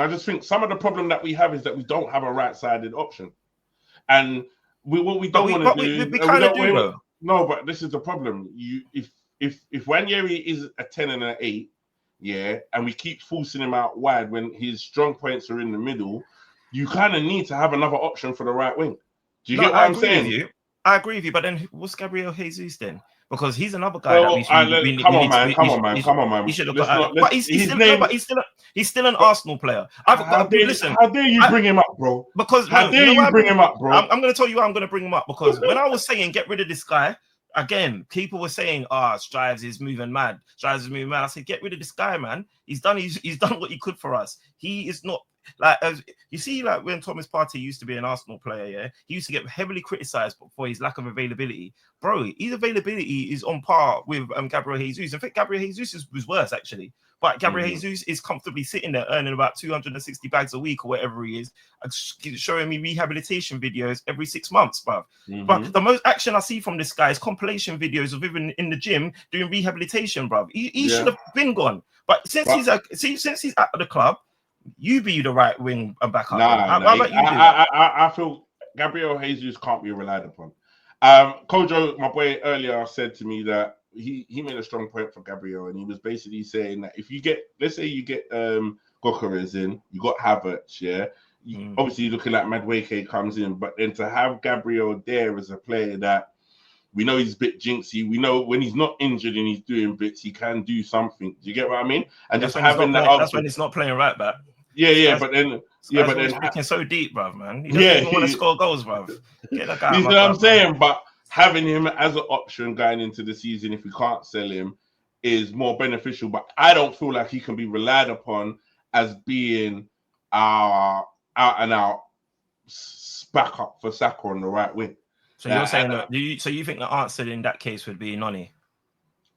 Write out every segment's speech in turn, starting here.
I just think some of the problem that we have is that we don't have a right-sided option, and what we don't want to do. We kind of do though. No, but this is the problem. If Wanyeri is a 10 and an 8, yeah, and we keep forcing him out wide when his strong points are in the middle, you kind of need to have another option for the right wing. Do you get what I'm saying? I agree with you, but then what's Gabriel Jesus then? Because he's another guy that come on, man. He should have got. But he's still an Arsenal player. How dare you bring him up, bro? Because how dare you bring him up, bro? I'm going to tell you why I'm going to bring him up, because when I was saying get rid of this guy, again, people were saying, Strives is moving mad. Strives is moving mad. I said, get rid of this guy, man. He's done what he could for us. He is not like, as you see, like when Thomas Partey used to be an Arsenal player, yeah, he used to get heavily criticized for his lack of availability. Bro, his availability is on par with Gabriel Jesus. In fact, Gabriel Jesus was worse actually. But Gabriel Jesus is comfortably sitting there earning about 260 bags a week or whatever he is, showing me rehabilitation videos every 6 months, bruv. But the most action I see from this guy is compilation videos of even in the gym doing rehabilitation, bruv. He should have been gone. But since he's at the club, you be the right wing and back up. I feel Gabriel Jesus can't be relied upon. Kojo, my boy, earlier said to me that he made a strong point for Gabriel, and he was basically saying that if you get, let's say you get Gokares in, you got Havertz, yeah. Obviously, looking like Madueke comes in, but then to have Gabriel there as a player that we know he's a bit jinxy. We know when he's not injured and he's doing bits, he can do something. Do you get what I mean? And that's just having that. That's when he's not playing right back. But then picking so deep, bruv, man. He doesn't even want to score goals, bruv. Get that guy. You know what I'm saying? But having him as an option going into the season, if we can't sell him, is more beneficial. But I don't feel like he can be relied upon as being our out and out backup for Saka on the right wing. So you're saying that? So you think the answer in that case would be Noni?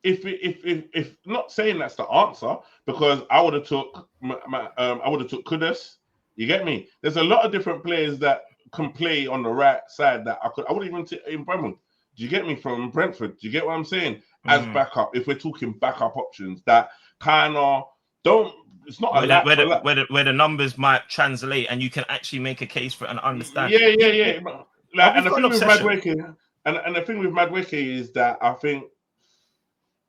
If not saying that's the answer, because I would have took Kudus. You get me? There's a lot of different players that can play on the right side that I would even take in Brentford. Do you get me? From Brentford? Do you get what I'm saying? As backup, if we're talking backup options that kind of don't. It's not where the numbers might translate and you can actually make a case for it and understand. Yeah. Like, and the thing with Madueke, and the thing with Madueke is that I think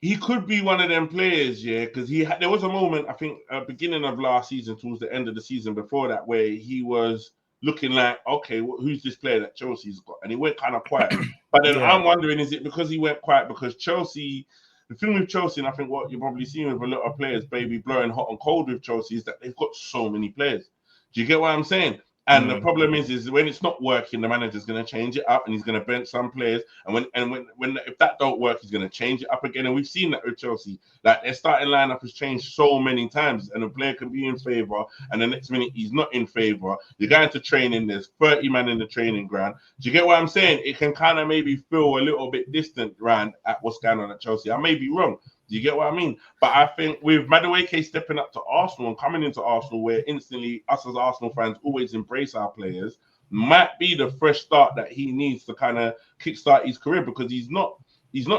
he could be one of them players, yeah, because there was a moment, I think, beginning of last season towards the end of the season before that, where he was looking like, okay, who's this player that Chelsea's got? And he went kind of quiet. But then I'm wondering, is it because he went quiet because Chelsea? The thing with Chelsea, and I think what you're probably seeing with a lot of players, baby, blowing hot and cold with Chelsea, is that they've got so many players. Do you get what I'm saying? And the problem is when it's not working, the manager's going to change it up and he's going to bench some players. And when if that don't work, he's going to change it up again. And we've seen that with Chelsea. Like their starting lineup has changed so many times, and a player can be in favour, and the next minute he's not in favour. You're going to training. There's 30 men in the training ground. Do you get what I'm saying? It can kind of maybe feel a little bit distant around at what's going on at Chelsea. I may be wrong. Do you get what I mean? But I think with Madueke stepping up to Arsenal and coming into Arsenal, where instantly us as Arsenal fans always embrace our players, might be the fresh start that he needs to kind of kickstart his career, because he's not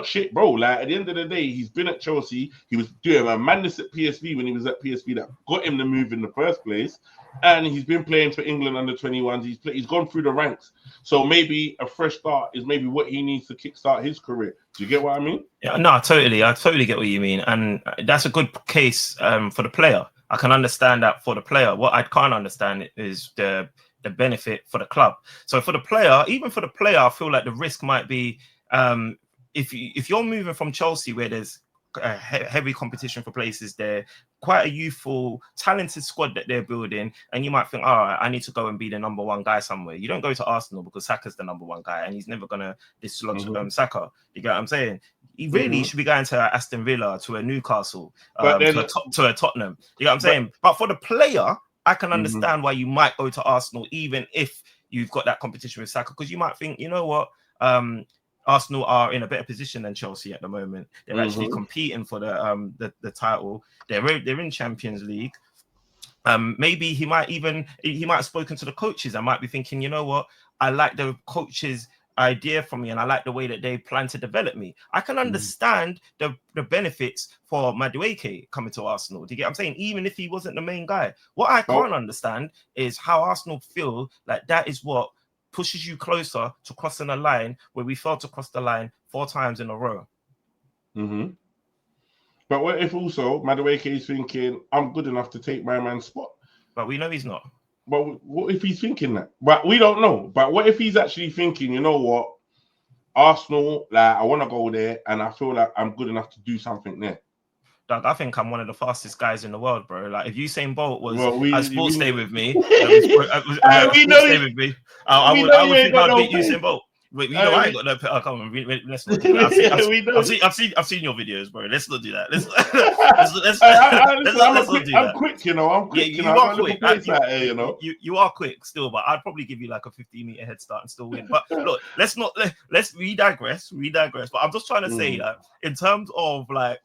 shit, bro. Like at the end of the day, he's been at Chelsea. He was doing a madness at PSV when he was at PSV that got him the move in the first place. And he's been playing for England under 21s. He's gone through the ranks. So maybe a fresh start is maybe what he needs to kickstart his career. Do you get what I mean? Yeah, no, totally. I totally get what you mean. And that's a good case for the player. I can understand that for the player. What I can't understand is the benefit for the club. So for the player, even for the player, I feel like the risk might be if you're moving from Chelsea, where there's a heavy competition for places there, quite a youthful, talented squad that they're building, and you might think, all right, I need to go and be the number one guy somewhere. You don't go to Arsenal because Saka's the number one guy, and he's never gonna dislodge Saka. You get what I'm saying? He really should be going to Aston Villa, to a Newcastle, to a Tottenham. You know what I'm saying? But for the player, I can understand why you might go to Arsenal, even if you've got that competition with Saka, because you might think, you know what, Arsenal are in a better position than Chelsea at the moment. They're actually competing for the title. They're in Champions League. Maybe he might have spoken to the coaches. I might be thinking, you know what, I like the coaches' idea from me, and I like the way that they plan to develop me. I can understand the benefits for Madueke coming to Arsenal. Do you get what I'm saying? Even if he wasn't the main guy. What I can't understand is how Arsenal feel like that is what pushes you closer to crossing a line where we failed to cross the line 4 times in a row. But what if also Madueke is thinking, I'm good enough to take my man's spot? But we know he's not. But what if he's thinking that? But we don't know. But what if he's actually thinking, you know what? Arsenal, like, I want to go there and I feel like I'm good enough to do something there. Doug, I think I'm one of the fastest guys in the world, bro. Like, if Usain Bolt was sports day with me, we know with me, I would think I'd beat Usain Bolt. Wait, you know I ain't got no. Oh, come on, let's not do that. I've seen your videos, bro. Let's not do that. Let's not do that. I'm quick, you know. I'm quick. Yeah, you are quick. You are quick still, but I'd probably give you like a 15-meter head start and still win. But look, let's digress. But I'm just trying to say that in terms of like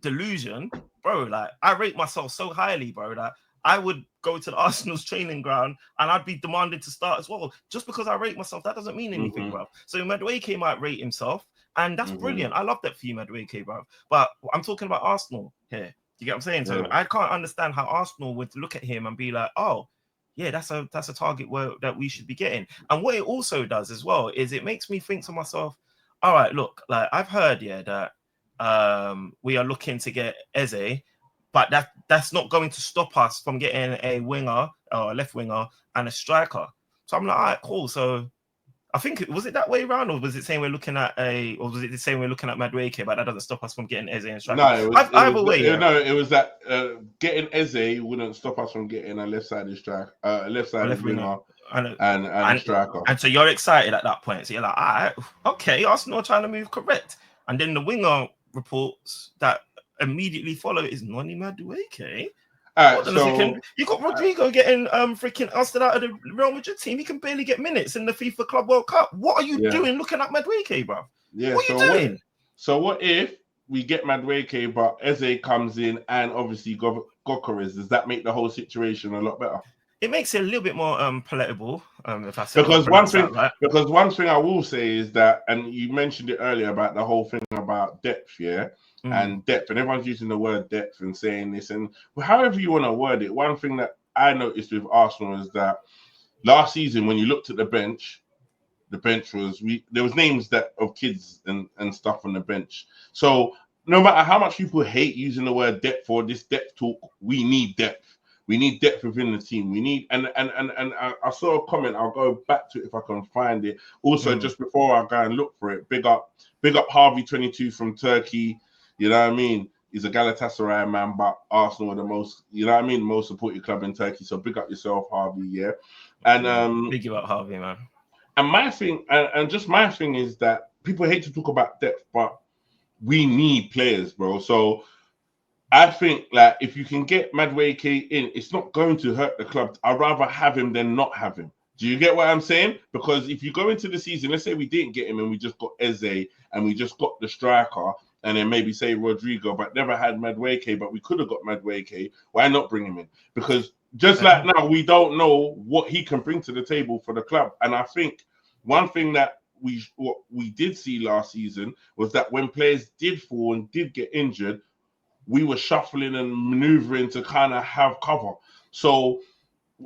delusion, bro. Like I rate myself so highly, bro, that I would go to the Arsenal's training ground and I'd be demanded to start as well. Just because I rate myself, that doesn't mean anything, bro. So Madueke might rate himself, and that's brilliant. I love that for you, Madueke, bro. But I'm talking about Arsenal here. You get what I'm saying? So I can't understand how Arsenal would look at him and be like, oh, yeah, that's a target that we should be getting. And what it also does as well is it makes me think to myself, all right, look, like I've heard, that we are looking to get Eze, but that's not going to stop us from getting a winger or a left winger and a striker. So I'm like, all right, cool. So I think was it that way around, or was it saying we're looking at Madueke, but that doesn't stop us from getting Eze and striker? No, it was that getting Eze wouldn't stop us from getting a left-sided striker, left-sided winger and a striker. And so you're excited at that point. So you're like, all right, okay, Arsenal are trying to move correct. And then the winger reports that immediately follow is Noni Madueke. You got Rodrigo getting freaking ousted out of the Real Madrid team. He can barely get minutes in the FIFA Club World Cup. What are you doing looking at Madueke, bro? Yeah, what are you doing? So what if we get Madueke, but Eze comes in and obviously Gyökeres? Does that make the whole situation a lot better? It makes it a little bit more palatable. If I say because one thing I will say is that, and you mentioned it earlier about the whole thing about depth, and depth, and everyone's using the word depth and saying this, and however you want to word it. One thing that I noticed with Arsenal is that last season, when you looked at the bench was there was names of kids and stuff on the bench. So no matter how much people hate using the word depth or this depth talk, we need depth. We need depth within the team. We need and I saw a comment. I'll go back to it if I can find it. Also, just before I go and look for it, big up Harvey 22 from Turkey. You know what I mean? He's a Galatasaray man, but Arsenal are the most, most supported club in Turkey. So big up yourself, Harvey. Yeah, and big you up, Harvey, man. And my thing, and just my thing is that people hate to talk about depth, but we need players, bro. So I think like if you can get Madueke in, it's not going to hurt the club. I'd rather have him than not have him. Do you get what I'm saying? Because if you go into the season, let's say we didn't get him and we just got Eze and we just got the striker and then maybe say Rodrigo, but never had Madueke, but we could have got Madueke. Why not bring him in? Because just like now, we don't know what he can bring to the table for the club. And I think one thing that what we did see last season was that when players did fall and did get injured, we were shuffling and maneuvering to kind of have cover. So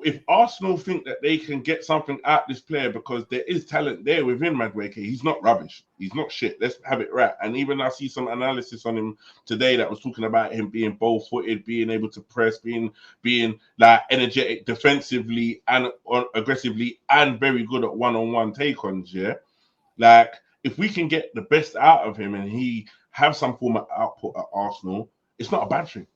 if Arsenal think that they can get something out of this player, because there is talent there within Madueke, he's not rubbish. He's not shit. Let's have it right. And even I see some analysis on him today that was talking about him being bow-footed, being able to press, being like energetic defensively and aggressively, and very good at one-on-one take-ons. Yeah, like if we can get the best out of him and he have some form of output at Arsenal, it's not a bad thing.